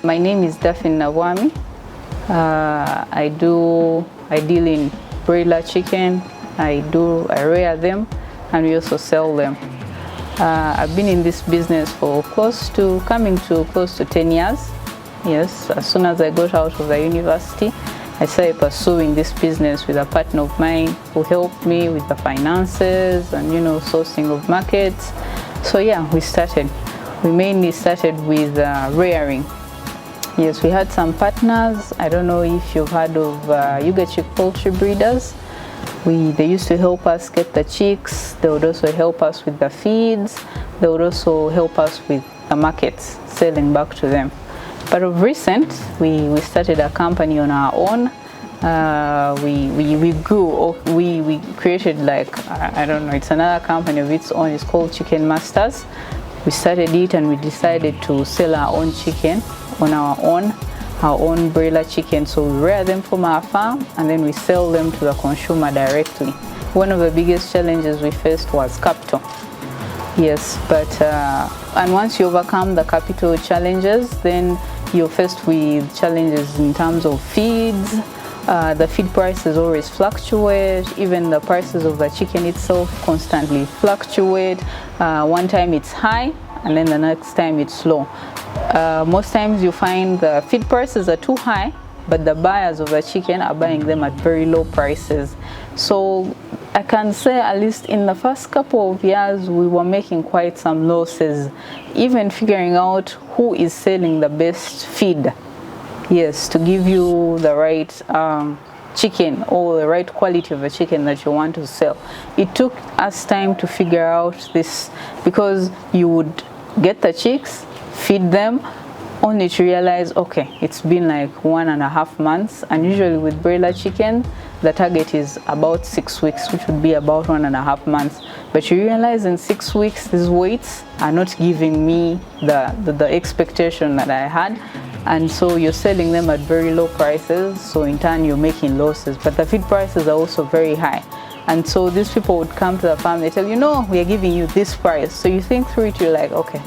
My name is Daphine Nabwami. I deal in broiler chicken. I rear them, and we also sell them. I've been in this business for coming to close to 10 years. Yes, as soon as I got out of the university, I started pursuing this business with a partner of mine who helped me with the finances and sourcing of markets. So yeah, we mainly started with rearing. Yes, we had some partners. I don't know if you've heard of Uganda poultry breeders. They used to help us get the chicks. They would also help us with the feeds. They would also help us with the markets, selling back to them. But of recent, we started a company on our own. We grew. We created I don't know. It's another company of its own. It's called Chicken Masters. We started it and we decided to sell our own chicken on our own broiler chicken. So we rear them from our farm and then we sell them to the consumer directly. One of the biggest challenges we faced was capital. Yes, but and once you overcome the capital challenges, then you're faced with challenges in terms of feeds. The feed prices always fluctuate. Even the prices of the chicken itself constantly fluctuate. One time it's high and then the next time it's low. Most times you find the feed prices are too high, but the buyers of the chicken are buying them at very low prices. So I can say at least in the first couple of years we were making quite some losses, even figuring out who is selling the best feed. Yes, to give you the right chicken or the right quality of a chicken that you want to sell. It took us time to figure out this, because you would get the chicks, feed them, only to realize, okay, it's been like 1.5 months, and usually with broiler chicken the target is about 6 weeks, which would be about 1.5 months. But you realize in 6 weeks these weights are not giving me the expectation that I had, and so you're selling them at very low prices, so in turn you're making losses. But the feed prices are also very high, and so these people would come to the farm, they tell you, no, we are giving you this price. So you think through it, you're like, okay,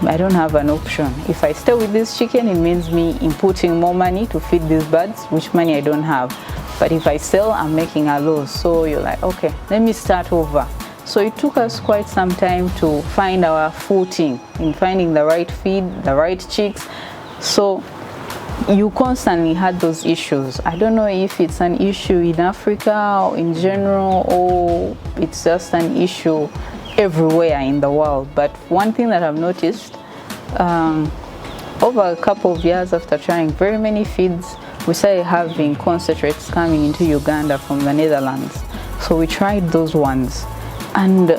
I don't have an option. If I stay with this chicken, it means me inputting more money to feed these birds, which money I don't have. But if I sell, I'm making a loss. So you're like, okay, let me start over. So it took us quite some time to find our footing in finding the right feed, the right chicks. So you constantly had those issues. I don't know if it's an issue in Africa or in general, or it's just an issue everywhere in the world. But one thing that I've noticed, over a couple of years after trying very many feeds, we started having concentrates coming into Uganda from the Netherlands. So we tried those ones, and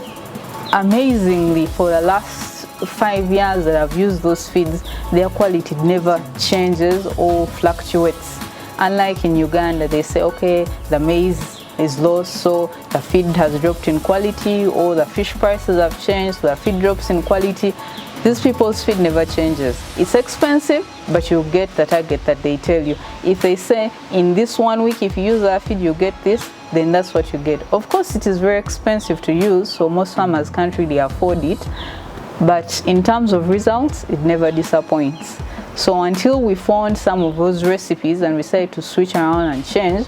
amazingly, for the last 5 years that I've used those feeds, their quality never changes or fluctuates. Unlike in Uganda, they say, okay, the maize is low, so the feed has dropped in quality, or the fish prices have changed, so the feed drops in quality. These people's feed never changes. It's expensive, but you get the target that they tell you. If they say in this 1 week, if you use our feed, you get this, then that's what you get. Of course, it is very expensive to use, so most farmers can't really afford it. But in terms of results, it never disappoints. So until we found some of those recipes and we started to switch around and change,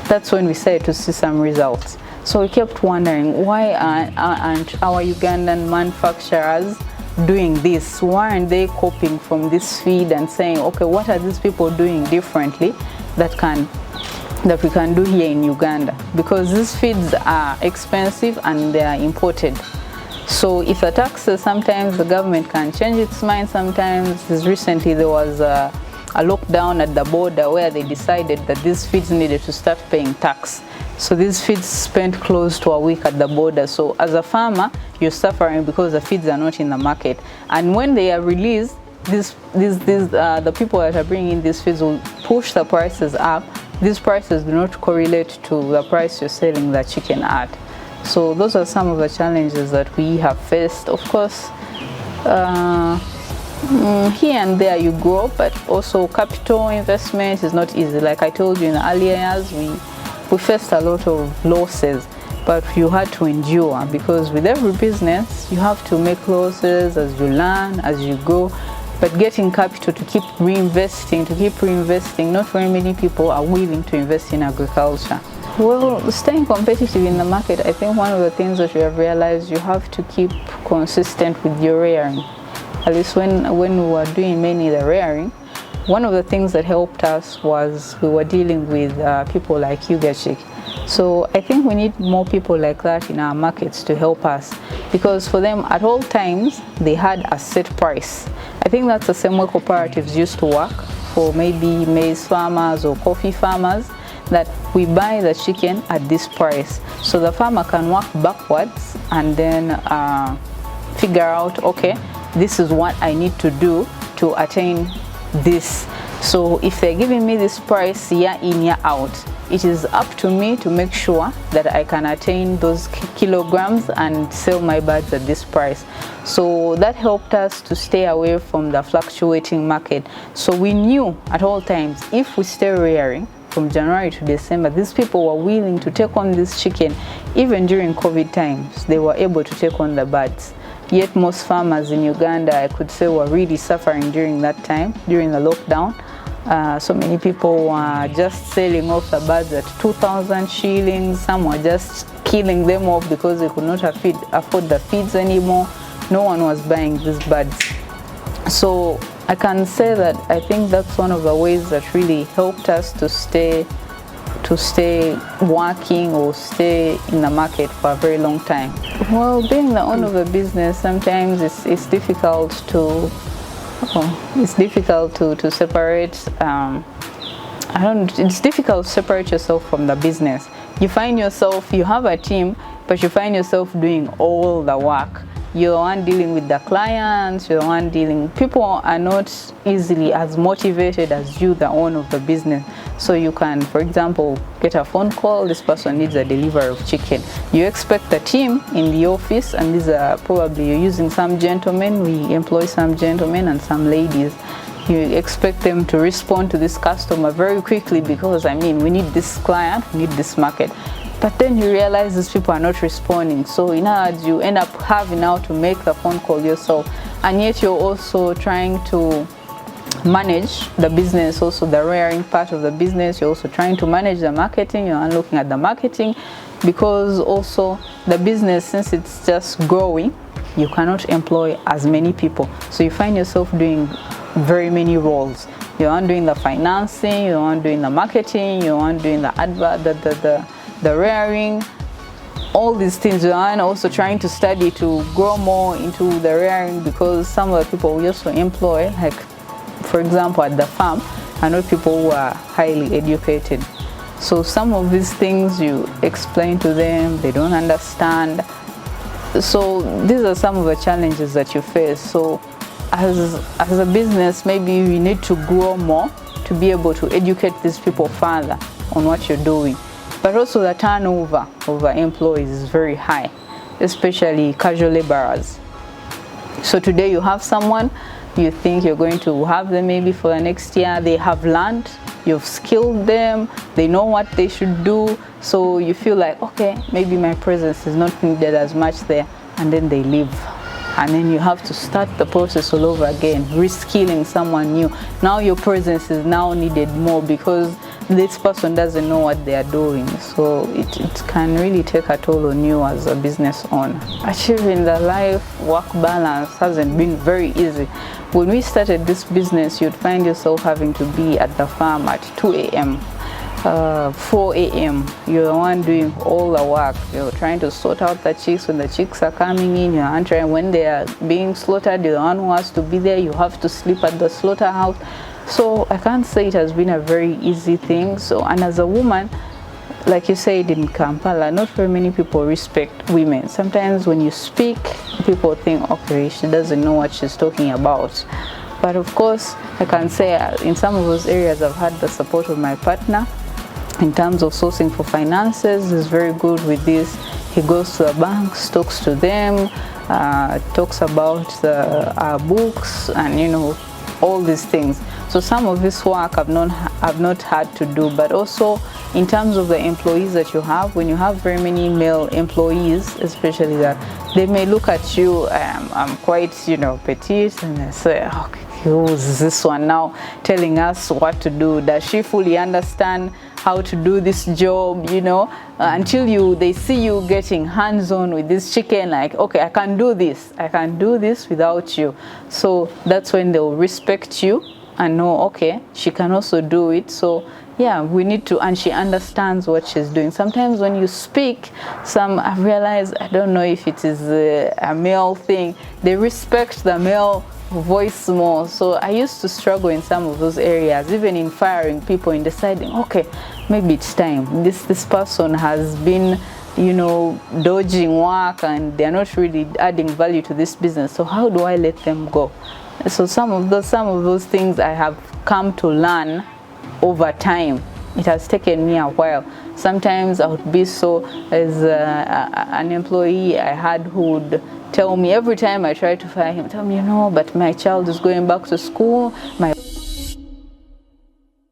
that's when we started to see some results. So we kept wondering, why aren't our Ugandan manufacturers doing this? Why aren't they copying from this feed and saying, okay, what are these people doing differently that we can do here in Uganda? Because these feeds are expensive and they are imported. So if the taxes, sometimes the government can change its mind. Sometimes, recently there was a lockdown at the border where they decided that these feeds needed to start paying tax. So these feeds spent close to a week at the border. So as a farmer, you're suffering because the feeds are not in the market. And when they are released, the people that are bringing in these feeds will push the prices up. These prices do not correlate to the price you're selling the chicken at. So those are some of the challenges that we have faced. Of course, here and there you grow, but also capital investment is not easy. Like I told you in the earlier years, we faced a lot of losses, but you had to endure, because with every business you have to make losses as you learn, as you go. but getting capital to keep reinvesting, not very many people are willing to invest in agriculture. Well, staying competitive in the market, I think one of the things that we have realized, you have to keep consistent with your rearing. At least when we were doing mainly the rearing, one of the things that helped us was we were dealing with people like Uganda. So I think we need more people like that in our markets to help us, because for them at all times they had a set price. I think that's the same way cooperatives used to work for maybe maize farmers or coffee farmers, that we buy the chicken at this price. So the farmer can work backwards and then figure out, okay, this is what I need to do to attain this. So if they're giving me this price year in, year out, it is up to me to make sure that I can attain those kilograms and sell my birds at this price. So that helped us to stay away from the fluctuating market. So we knew at all times, if we stay rearing from January to December, these people were willing to take on this chicken. Even during COVID times, they were able to take on the birds. Yet most farmers in Uganda, I could say, were really suffering during that time, during the lockdown. So many people were just selling off the birds at 2,000 shillings. Some were just killing them off because they could not afford the feeds anymore. No one was buying these birds. So I can say that I think that's one of the ways that really helped us to stay working or stay in the market for a very long time. Well, being the owner of a business, sometimes it's difficult to separate. It's difficult to separate yourself from the business. You find yourself, you have a team, but you find yourself doing all the work. You're the one dealing with the clients, you're the one dealing. People are not easily as motivated as you, the owner of the business. So you can, for example, get a phone call, this person needs a delivery of chicken. You expect the team in the office, and these are probably, you're using some gentlemen, we employ some gentlemen and some ladies. You expect them to respond to this customer very quickly because, I mean, we need this client, we need this market. But then you realize these people are not responding. So in other words, you end up having now to make the phone call yourself. And yet you're also trying to manage the business, also the rearing part of the business. You're also trying to manage the marketing. You're looking at the marketing, because also the business, since it's just growing, you cannot employ as many people. So you find yourself doing very many roles. You're doing the financing, you're doing the marketing, you're doing the advert, the rearing, all these things. You're also trying to study to grow more into the rearing, because some of the people we also employ, like for example at the farm, are not people who are highly educated. So some of these things you explain to them, they don't understand. So these are some of the challenges that you face. So as a business, maybe you need to grow more to be able to educate these people further on what you're doing. But also the turnover of the employees is very high, especially casual laborers. So today you have someone, you think you're going to have them maybe for the next year. They have learned, you've skilled them, they know what they should do. So you feel like, okay, maybe my presence is not needed as much there, and then they leave. And then you have to start the process all over again, reskilling someone new. Now your presence is now needed more because this person doesn't know what they are doing. So it can really take a toll on you as a business owner. Achieving the life-work balance hasn't been very easy. When we started this business, you'd find yourself having to be at the farm at 2 a.m. 4 a.m. You're the one doing all the work. You're trying to sort out the chicks when the chicks are coming in. You're answering when they are being slaughtered. You're the one who has to be there. You have to sleep at the slaughterhouse. So I can't say it has been a very easy thing. So, and as a woman, like you said in Kampala, not very many people respect women. Sometimes when you speak, people think, okay, she doesn't know what she's talking about. But of course, I can say in some of those areas I've had the support of my partner. In terms of sourcing for finances, he's very good with this. He goes to the banks, talks to them, talks about our books, and you know, all these things. So some of this work I've not had to do. But also in terms of the employees that you have, when you have very many male employees, especially that, they may look at you, I'm quite, you know, petite, and they say, okay, who's this one now telling us what to do? Does she fully understand how to do this job? You know, until they see you getting hands-on with this chicken, like, okay, I can do this without you. So that's when they'll respect you and know, okay, she can also do it. So yeah, we need to, and she understands what she's doing. Sometimes when you speak, I realize, I don't know if it is a male thing, they respect the male voice more. So I used to struggle in some of those areas, even in firing people, in deciding, okay, maybe it's time. This person has been, you know, dodging work and they're not really adding value to this business. So how do I let them go? So some of those things I have come to learn over time. It has taken me a while. Sometimes I would be so, as an employee I had who would tell me every time I try to fire him, tell me, you know, but my child is going back to school, my